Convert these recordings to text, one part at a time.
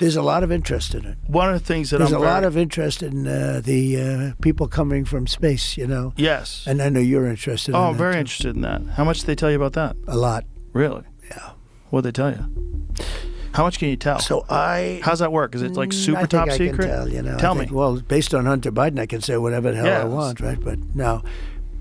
There's a lot of interest in it. One of the things that There's a lot of interest in the people coming from space, Yes. And I know you're interested in that. Oh, I'm very interested in that. How much did they tell you about that? A lot. Really? Yeah. What'd they tell you? How much can you tell? So How's that work? Is it like super top secret? I can tell, Tell me. Well, based on Hunter Biden, I can say whatever the hell I want, right?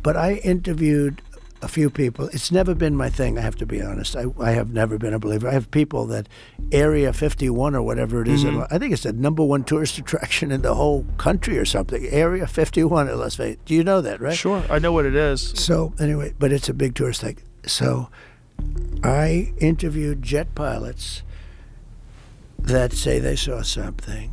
But I interviewed a few people. It's never been my thing, I have to be honest. I have never been a believer. I have people that Area 51 or whatever it is, I think it's the #1 tourist attraction in the whole country or something. Area 51 in Las Vegas. Do you know that, right? Sure, I know what it is. So anyway, but it's a big tourist thing. So I interviewed jet pilots that say they saw something.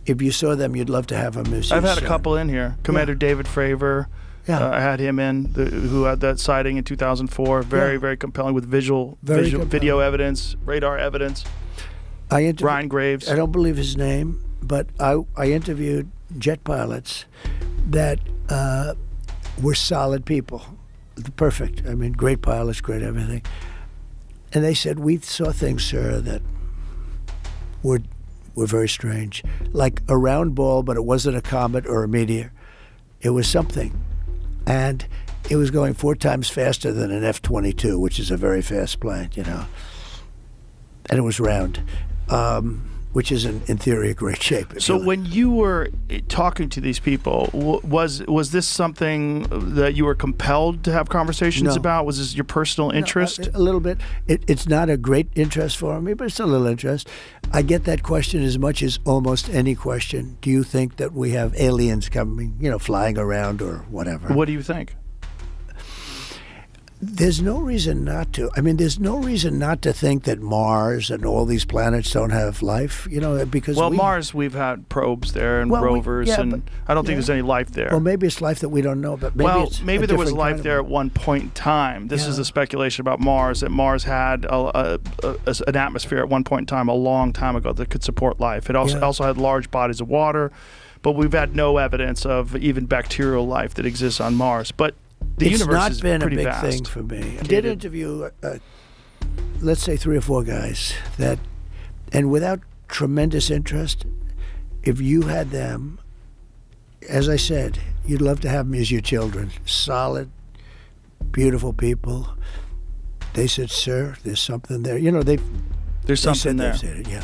If you saw them, you'd love to have them as I've had a couple in here. Commander David Fravor. Yeah. I had him in, who had that sighting in 2004. Very, very compelling with video evidence, radar evidence. Ryan Graves. I don't believe his name, but I interviewed jet pilots that were solid people. Perfect. I mean, great pilots, great everything. And they said, we saw things, sir, that were very strange. Like a round ball, but it wasn't a comet or a meteor. It was something. And it was going 4 times faster than an F-22, which is a very fast plane, And it was round, which is, in theory, a great shape. So when you were talking to these people, was this something that you were compelled to have conversations about? Was this your personal interest? No, a little bit. It's not a great interest for me, but it's a little interest. I get that question as much as almost any question. Do you think that we have aliens coming, flying around or whatever? What do you think? There's no reason not to. I mean, there's no reason not to think that Mars and all these planets don't have life, because Mars, we've had probes there and rovers, and I don't think there's any life there. Well, maybe it's life that we don't know about. Maybe there was life there at one point in time. This is the speculation about Mars, that Mars had an atmosphere at one point in time, a long time ago, that could support life. It also had large bodies of water, but we've had no evidence of even bacterial life that exists on Mars. But the universe is pretty vast. It's not been a big thing for me. I did interview, let's say, 3 or 4 guys and without tremendous interest, if you had them, as I said, you'd love to have them as your children. Solid, beautiful people. They said, sir, there's something there. There's something there. They said it, yeah.